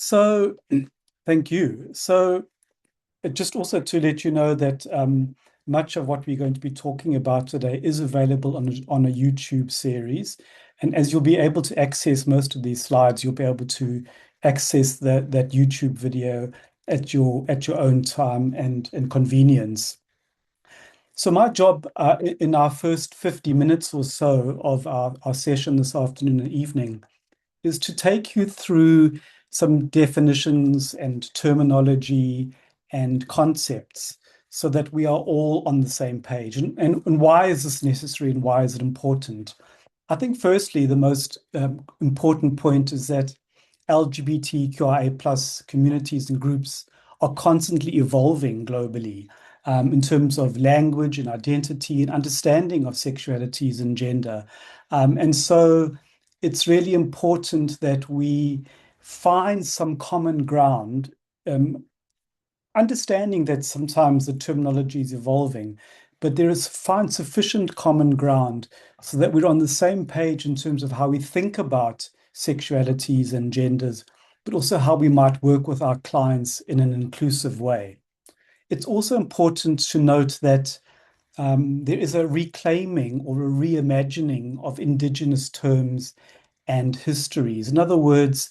So, thank you. So, just also to let you know that much of what we're going to be talking about today is available on a YouTube series. And as you'll be able to access most of these slides, you'll be able to access that YouTube video at your own time and convenience. So my job in our first 50 minutes or so of our session this afternoon and evening is to take you through some definitions and terminology and concepts so that we are all on the same page. And why is this necessary and why is it important? I think, firstly, the most important point is that LGBTQIA plus communities and groups are constantly evolving globally in terms of language and identity and understanding of sexualities and gender. And so it's really important that we find some common ground, understanding that sometimes the terminology is evolving, but there is find sufficient common ground so that we're on the same page in terms of how we think about sexualities and genders, but also how we might work with our clients in an inclusive way. It's also important to note that there is a reclaiming or a reimagining of indigenous terms and histories. In other words,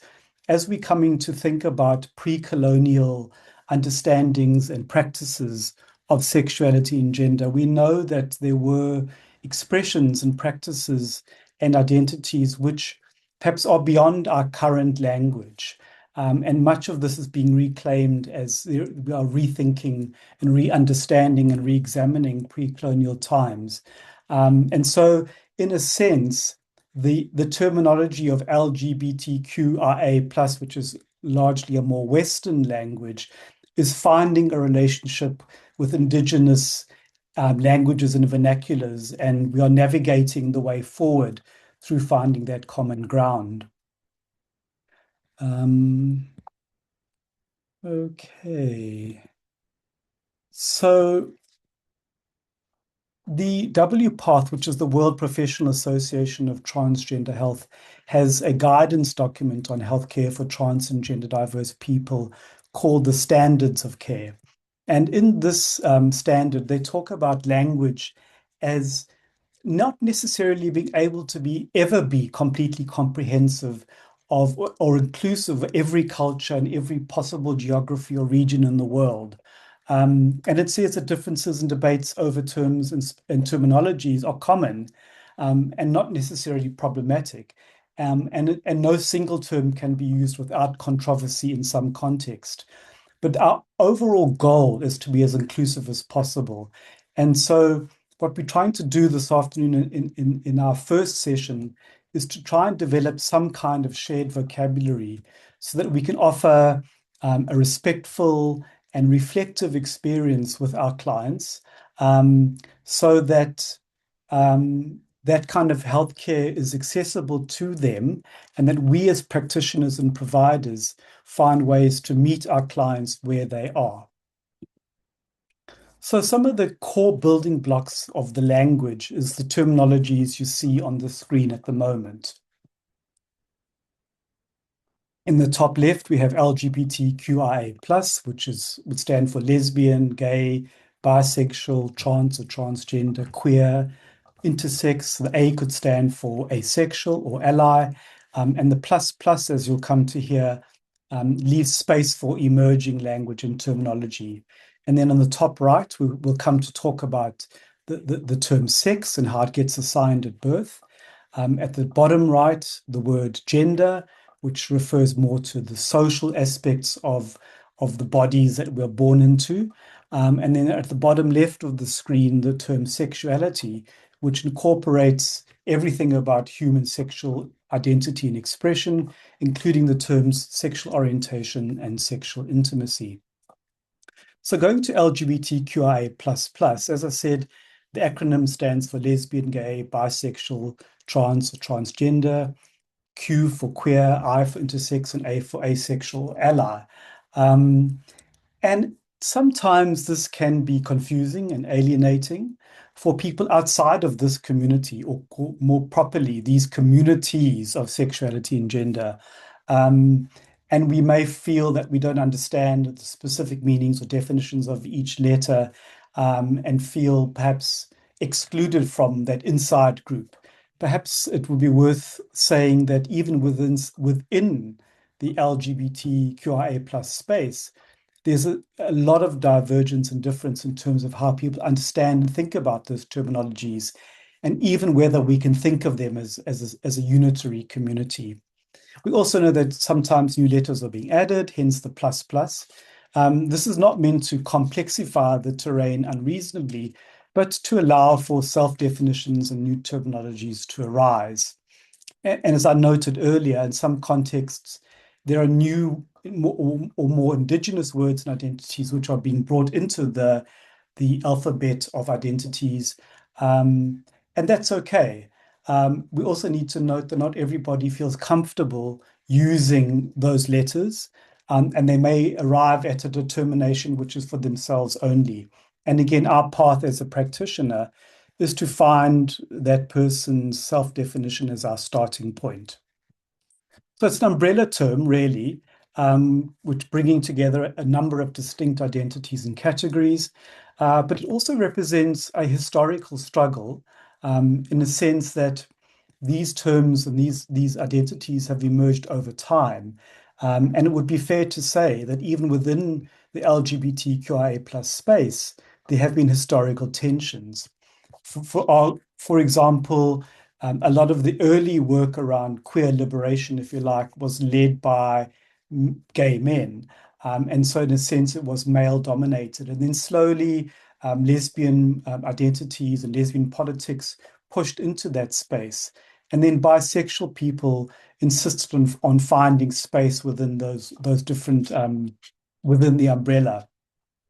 as we're coming to think about pre-colonial understandings and practices of sexuality and gender, we know that there were expressions and practices and identities which perhaps are beyond our current language. And much of this is being reclaimed as we are rethinking and re-understanding and re-examining pre-colonial times. And so, in a sense, the terminology of LGBTQIA+, which is largely a more Western language, is finding a relationship with indigenous languages and vernaculars, and we are navigating the way forward through finding that common ground. Okay. So the WPATH, which is the World Professional Association of Transgender Health, has a guidance document on healthcare for trans and gender diverse people called the Standards of Care. And in this standard, they talk about language as not necessarily being able to ever be completely comprehensive of or inclusive of every culture and every possible geography or region in the world. And it says that differences and debates over terms and terminologies are common and not necessarily problematic. And no single term can be used without controversy in some context. But our overall goal is to be as inclusive as possible. And so what we're trying to do this afternoon in our first session is to try and develop some kind of shared vocabulary so that we can offer a respectful and reflective experience with our clients, so that that kind of healthcare is accessible to them, and that we as practitioners and providers find ways to meet our clients where they are. So some of the core building blocks of the language is the terminologies you see on the screen at the moment. In the top left, we have LGBTQIA+, which would stand for lesbian, gay, bisexual, trans or transgender, queer, intersex. The A could stand for asexual or ally. And the plus, as you'll come to hear, leaves space for emerging language and terminology. And then on the top right, we'll come to talk about the term sex and how it gets assigned at birth. At the bottom right, the word gender, which refers more to the social aspects of the bodies that we're born into. And then at the bottom left of the screen, the term sexuality, which incorporates everything about human sexual identity and expression, including the terms sexual orientation and sexual intimacy. So going to LGBTQIA++, as I said, the acronym stands for lesbian, gay, bisexual, trans or transgender, Q for queer, I for intersex, and A for asexual ally. And sometimes this can be confusing and alienating for people outside of this community, or more properly, these communities of sexuality and gender. and we may feel that we don't understand the specific meanings or definitions of each letter, and feel perhaps excluded from that inside group. Perhaps it would be worth saying that even within the LGBTQIA plus space, there's a lot of divergence and difference in terms of how people understand and think about those terminologies, and even whether we can think of them as a unitary community. We also know that sometimes new letters are being added, hence the plus plus. This is not meant to complexify the terrain unreasonably, but to allow for self-definitions and new terminologies to arise. And as I noted earlier, in some contexts, there are new or more indigenous words and identities which are being brought into the alphabet of identities. And that's okay. We also need to note that not everybody feels comfortable using those letters, and they may arrive at a determination which is for themselves only. And again, our path as a practitioner is to find that person's self-definition as our starting point. So it's an umbrella term, really, which bringing together a number of distinct identities and categories, but it also represents a historical struggle, in the sense that these terms and these identities have emerged over time. And it would be fair to say that even within the LGBTQIA plus space, there have been historical tensions. For example, a lot of the early work around queer liberation, if you like, was led by gay men. And so in a sense, it was male dominated. And then slowly, lesbian identities and lesbian politics pushed into that space. And then bisexual people insisted on finding space within those different, within the umbrella.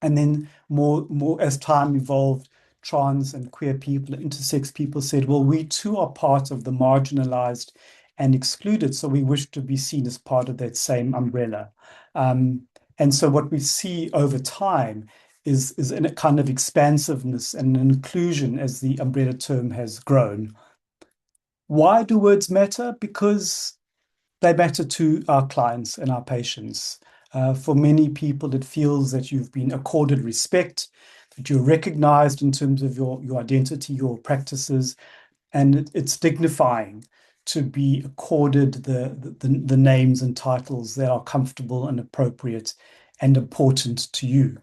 And then more as time evolved, trans and queer people, intersex people said, well, we too are part of the marginalized and excluded, so we wish to be seen as part of that same umbrella. And so what we see over time is a kind of expansiveness and an inclusion as the umbrella term has grown. Why do words matter? Because they matter to our clients and our patients. For many people, it feels that you've been accorded respect, that you're recognized in terms of your identity, your practices, and it's dignifying to be accorded the names and titles that are comfortable and appropriate and important to you.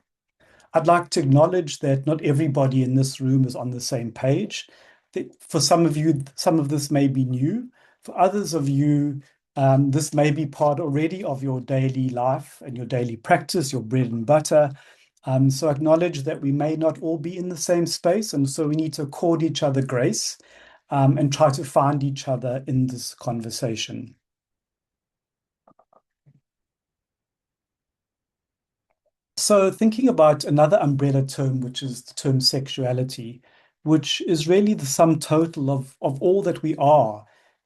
I'd like to acknowledge that not everybody in this room is on the same page. For some of you, some of this may be new. For others of you, this may be part already of your daily life and your daily practice, your bread and butter. So acknowledge that we may not all be in the same space, and so we need to accord each other grace, and try to find each other in this conversation. So thinking about another umbrella term, which is the term sexuality, which is really the sum total of all that we are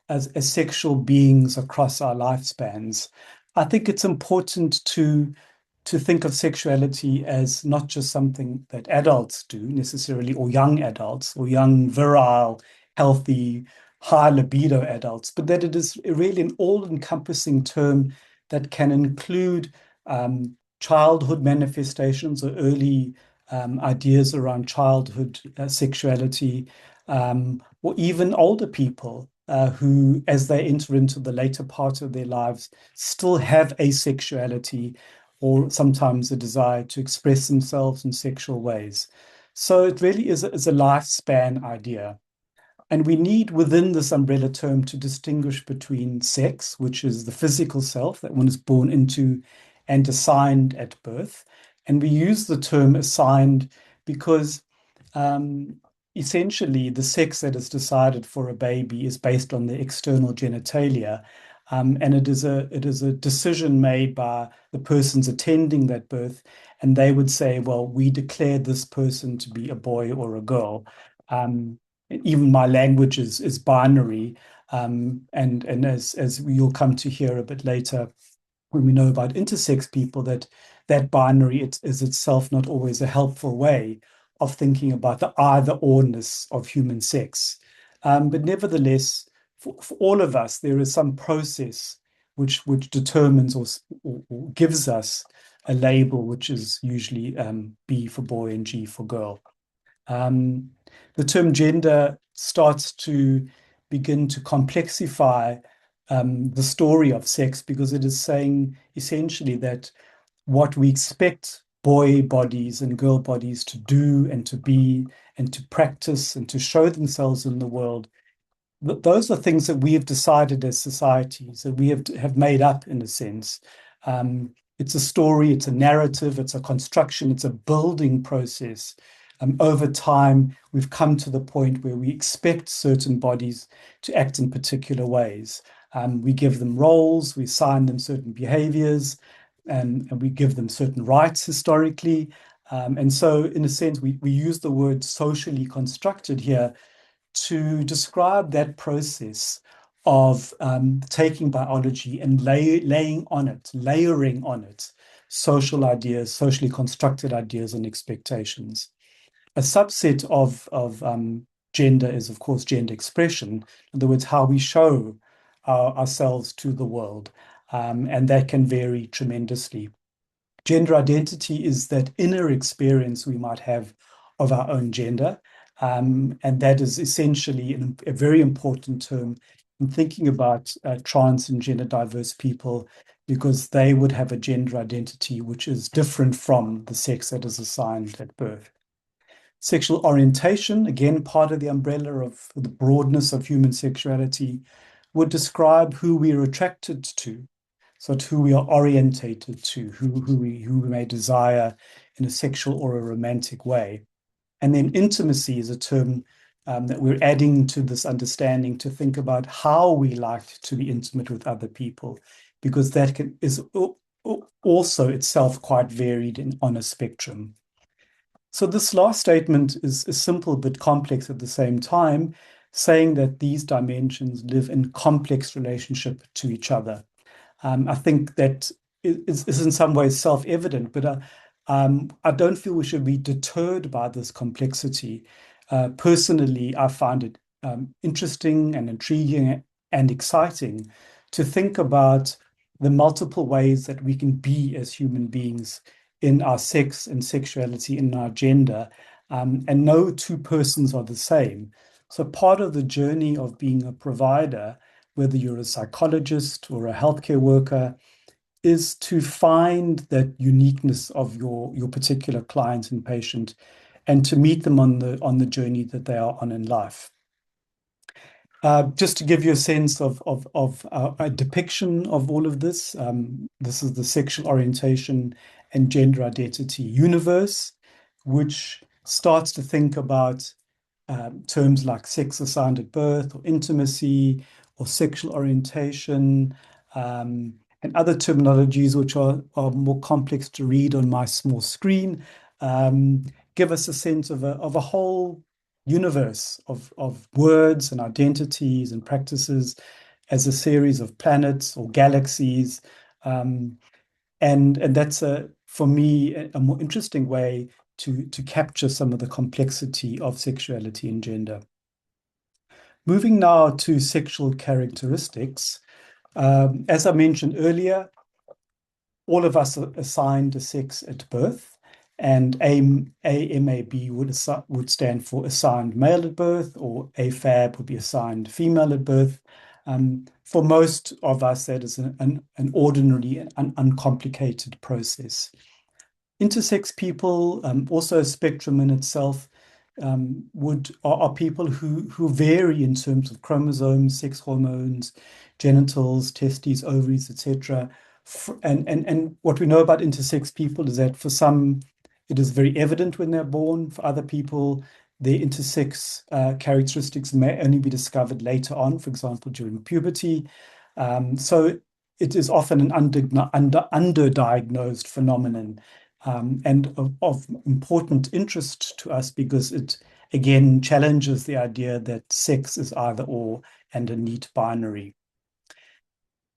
as sexual beings across our lifespans. I think it's important to think of sexuality as not just something that adults do necessarily, or young adults, or young, virile, healthy, high libido adults, but that it is really an all-encompassing term that can include childhood manifestations or early ideas around childhood sexuality, or even older people who, as they enter into the later part of their lives, still have asexuality or sometimes a desire to express themselves in sexual ways. So it really is a lifespan idea. And we need within this umbrella term to distinguish between sex, which is the physical self that one is born into and assigned at birth. And we use the term assigned because essentially the sex that is decided for a baby is based on the external genitalia. And it is a decision made by the persons attending that birth, and they would say, well, we declare this person to be a boy or a girl. Even my language is binary, and as you'll come to hear a bit later, when we know about intersex people, that binary is itself not always a helpful way of thinking about the either-orness of human sex. But nevertheless, for all of us, there is some process which determines or gives us a label, which is usually B for boy and G for girl. The term gender starts to begin to complexify the story of sex, because it is saying essentially that what we expect boy bodies and girl bodies to do and to be and to practice and to show themselves in the world, those are things that we have decided as societies, that we have made up in a sense. It's a story, it's a narrative, it's a construction, it's a building process. Over time, we've come to the point where we expect certain bodies to act in particular ways. We give them roles, we assign them certain behaviors, and we give them certain rights historically. And so, in a sense, we use the word socially constructed here to describe that process of taking biology and layering on it social ideas, socially constructed ideas and expectations. A subset of gender is, of course, gender expression. In other words, how we show ourselves to the world. And that can vary tremendously. Gender identity is that inner experience we might have of our own gender. And that is essentially a very important term in thinking about trans and gender diverse people, because they would have a gender identity which is different from the sex that is assigned at birth. Sexual orientation, again, part of the umbrella of the broadness of human sexuality, would describe who we are attracted to. So to who we are orientated to, who we may desire in a sexual or a romantic way. And then intimacy is a term that we're adding to this understanding to think about how we like to be intimate with other people, because that is also itself quite varied on a spectrum. So this last statement is simple but complex at the same time, saying that these dimensions live in complex relationship to each other. I think that is in some ways self-evident, but I don't feel we should be deterred by this complexity. Personally, I find it interesting and intriguing and exciting to think about the multiple ways that we can be as human beings in our sex and sexuality, in our gender, and no two persons are the same. So part of the journey of being a provider, whether you're a psychologist or a healthcare worker, is to find that uniqueness of your particular client and patient, and to meet them on the journey that they are on in life. Just to give you a sense of a depiction of all of this, this is the sexual orientation and gender identity universe, which starts to think about terms like sex assigned at birth or intimacy or sexual orientation, and other terminologies which are more complex to read on my small screen, give us a sense of a whole universe of words and identities and practices as a series of planets or galaxies. And that's for me a more interesting way to capture some of the complexity of sexuality and gender. Moving now to sexual characteristics. As I mentioned earlier, all of us are assigned a sex at birth, and AMAB would stand for assigned male at birth, or AFAB would be assigned female at birth. For most of us, that is an ordinary and uncomplicated process. Intersex people, also a spectrum in itself, are people who vary in terms of chromosomes, sex hormones, genitals, testes, ovaries, etc. And what we know about intersex people is that for some, it is very evident when they're born. For other people, their intersex characteristics may only be discovered later on, for example, during puberty. So it is often an underdiagnosed phenomenon, and of important interest to us, because it again challenges the idea that sex is either or and a neat binary.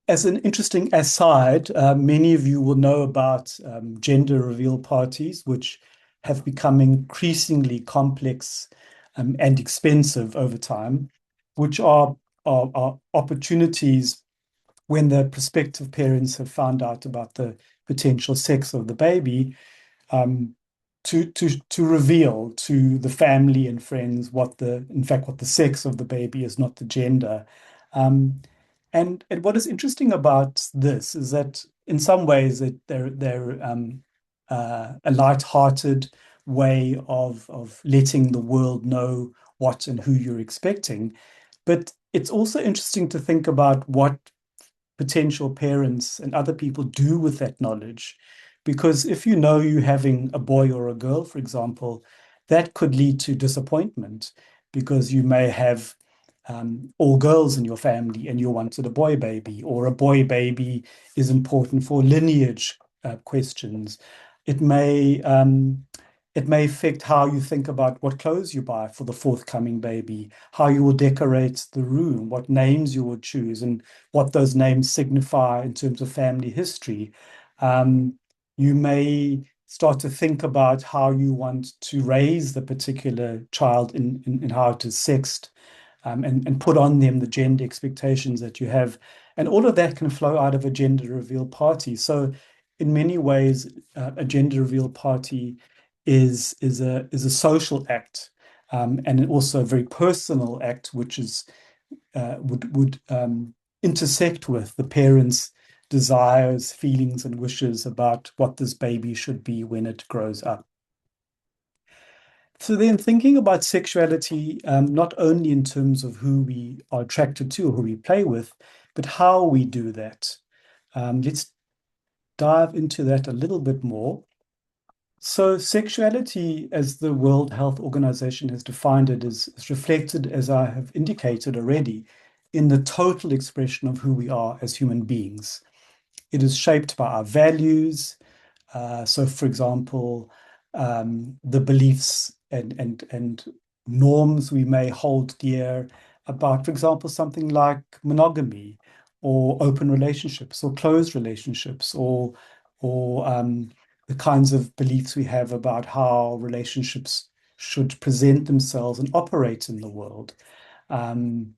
As an interesting aside, many of you will know about gender reveal parties, which have become increasingly complex and expensive over time, which are opportunities when the prospective parents have found out about the potential sex of the baby, um, to reveal to the family and friends in fact, what the sex of the baby is, not the gender. Um, and what is interesting about this is that in some ways they're a light-hearted way of letting the world know what and who you're expecting. But it's also interesting to think about what potential parents and other people do with that knowledge. Because if you know you're having a boy or a girl, for example, that could lead to disappointment because you may have all girls in your family and you wanted a boy baby, or a boy baby is important for lineage questions. It may it may affect how you think about what clothes you buy for the forthcoming baby, how you will decorate the room, what names you will choose, and what those names signify in terms of family history. Um, you may start to think about how you want to raise the particular child in how it is sexed, and put on them the gender expectations that you have. And all of that can flow out of a gender reveal party. So, in many ways, a gender reveal party is a social act, and also a very personal act, which is would intersect with the parents' desires, feelings, and wishes about what this baby should be when it grows up. So then thinking about sexuality, not only in terms of who we are attracted to or who we play with, but how we do that. Let's dive into that a little bit more. So sexuality, as the World Health Organization has defined it, is reflected, as I have indicated already, in the total expression of who we are as human beings. It is shaped by our values. So, for example, the beliefs and norms we may hold dear about, for example, something like monogamy, or open relationships, or closed relationships, or the kinds of beliefs we have about how relationships should present themselves and operate in the world. Um,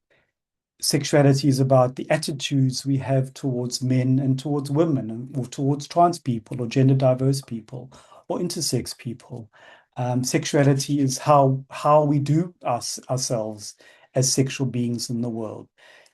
Sexuality is about the attitudes we have towards men and towards women, or towards trans people, or gender diverse people, or intersex people. Sexuality is how we do ourselves as sexual beings in the world.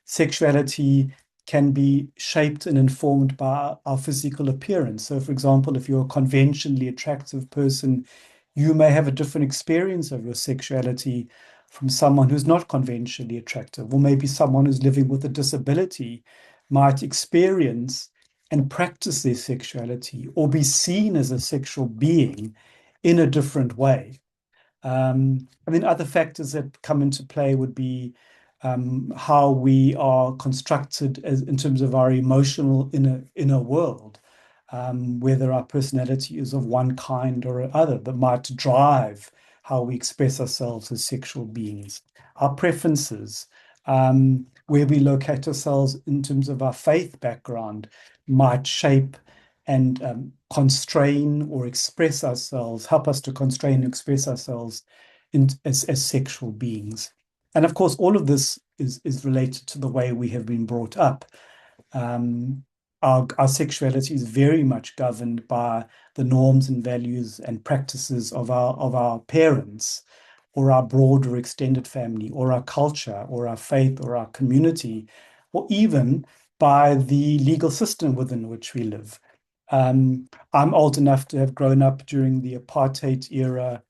Sexuality can be shaped and informed by our physical appearance. So, for example, if you're a conventionally attractive person, you may have a different experience of your sexuality from someone who's not conventionally attractive, or maybe someone who's living with a disability might experience and practice their sexuality or be seen as a sexual being in a different way. And then other factors that come into play would be how we are constructed in terms of our emotional inner world, whether our personality is of one kind or other that might drive how we express ourselves as sexual beings, our preferences, where we locate ourselves in terms of our faith background might shape and constrain or express ourselves, help us to constrain and express ourselves as sexual beings. And of course, all of this is related to the way we have been brought up. Um, our sexuality is very much governed by the norms and values and practices of our parents, or our broader extended family, or our culture, or our faith, or our community, or even by the legal system within which we live. I'm old enough to have grown up during the apartheid era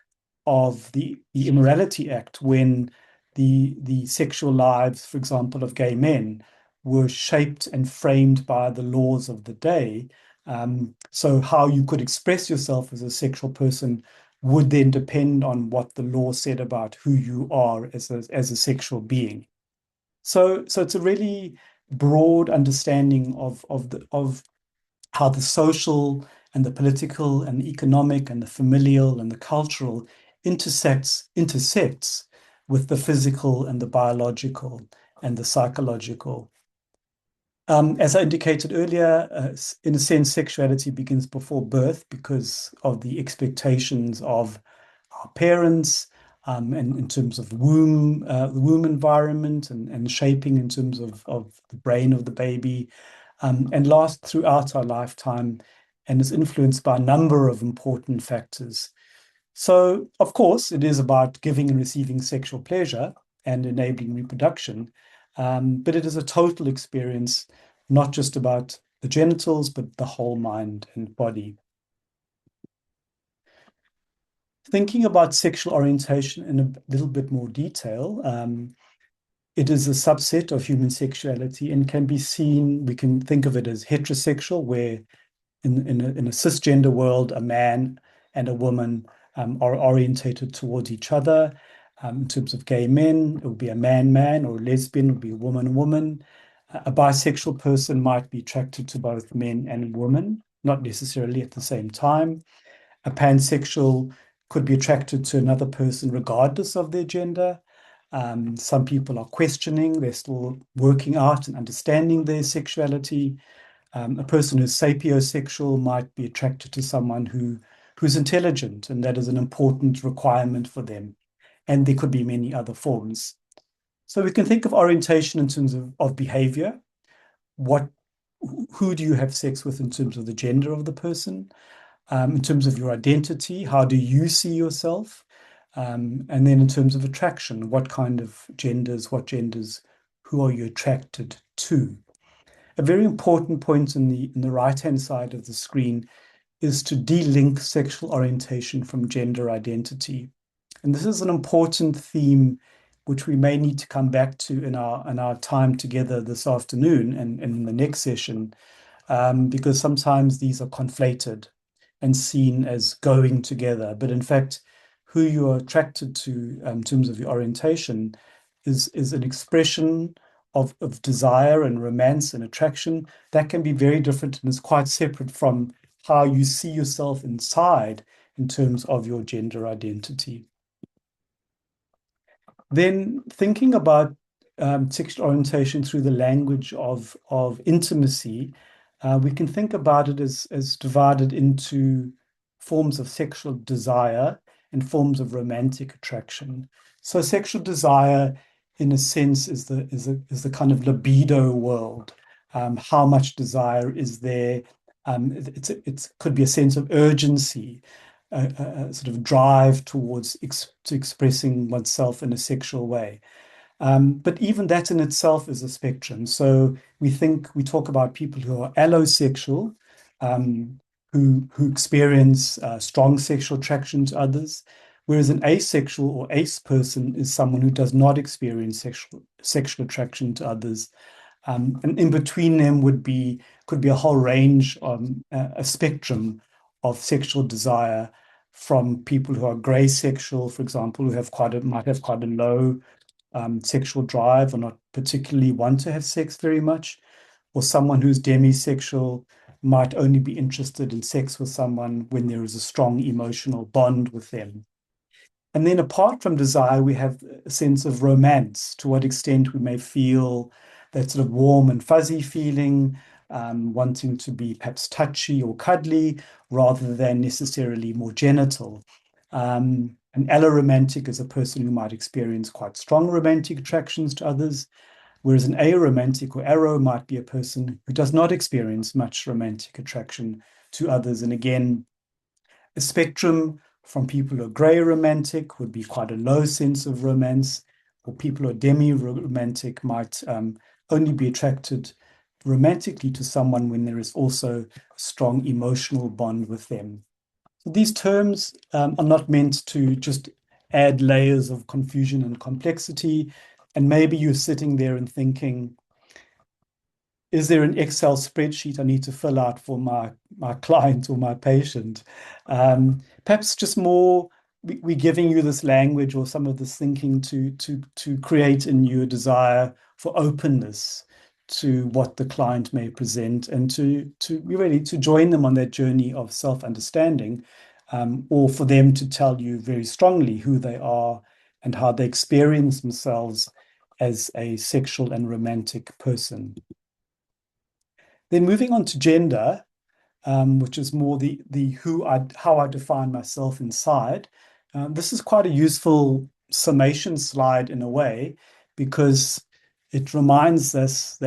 of the Immorality Act, when the sexual lives, for example, of gay men were shaped and framed by the laws of the day. So how you could express yourself as a sexual person would then depend on what the law said about who you are as a sexual being. So it's a really broad understanding of how the social and the political and the economic and the familial and the cultural intersects with the physical and the biological and the psychological. As I indicated earlier, in a sense, sexuality begins before birth because of the expectations of our parents, and in terms of the womb environment, and shaping in terms of the brain of the baby. and lasts throughout our lifetime and is influenced by a number of important factors. So, of course, it is about giving and receiving sexual pleasure and enabling reproduction, but it is a total experience, not just about the genitals, but the whole mind and body. Thinking about sexual orientation in a little bit more detail, it is a subset of human sexuality and can be seen, we can think of it as heterosexual, where in a cisgender world, a man and a woman are orientated towards each other. In terms of gay men, it would be a man-man, or a lesbian would be a woman-woman. A bisexual person might be attracted to both men and women, not necessarily at the same time. A pansexual could be attracted to another person regardless of their gender. Some people are questioning, they're still working out and understanding their sexuality. A person who's sapiosexual might be attracted to someone who's intelligent, and that is an important requirement for them. And there could be many other forms. So we can think of orientation in terms of behavior. Who do you have sex with in terms of the gender of the person? In terms of your identity, how do you see yourself? And then in terms of attraction, what genders, who are you attracted to? A very important point in the right-hand side of the screen is to de-link sexual orientation from gender identity. And this is an important theme which we may need to come back to in our time together this afternoon and in the next session, because sometimes these are conflated and seen as going together. But in fact, who you are attracted to in terms of your orientation is an expression of desire and romance and attraction that can be very different and is quite separate from how you see yourself inside in terms of your gender identity. Then thinking about sexual orientation through the language of intimacy, we can think about it as divided into forms of sexual desire and forms of romantic attraction. So sexual desire, in a sense, is the kind of libido world. How much desire is there? It could be a sense of urgency, a sort of drive towards expressing oneself in a sexual way. But even that in itself is a spectrum. So we talk about people who are allosexual, who experience strong sexual attraction to others, whereas an asexual or ace person is someone who does not experience sexual attraction to others. And in between them could be a whole range, a spectrum of sexual desire, from people who are gray sexual, for example, who might have quite a low sexual drive or not particularly want to have sex very much, or someone who's demisexual might only be interested in sex with someone when there is a strong emotional bond with them. And then apart from desire, we have a sense of romance, to what extent we may feel that sort of warm and fuzzy feeling, wanting to be perhaps touchy or cuddly rather than necessarily more genital. An alloromantic is a person who might experience quite strong romantic attractions to others, whereas an aromantic or aro might be a person who does not experience much romantic attraction to others. And again, a spectrum from people who are gray romantic would be quite a low sense of romance, or people who are demi-romantic might only be attracted romantically to someone when there is also a strong emotional bond with them. So these terms are not meant to just add layers of confusion and complexity. And maybe you're sitting there and thinking, is there an Excel spreadsheet I need to fill out for my client or my patient? Perhaps just more, we're giving you this language or some of this thinking to create in you a desire for openness to what the client may present, and to really to join them on that journey of self-understanding, or for them to tell you very strongly who they are and how they experience themselves as a sexual and romantic person. Then moving on to gender, which is more the how I define myself inside. This is quite a useful summation slide in a way, because it reminds us that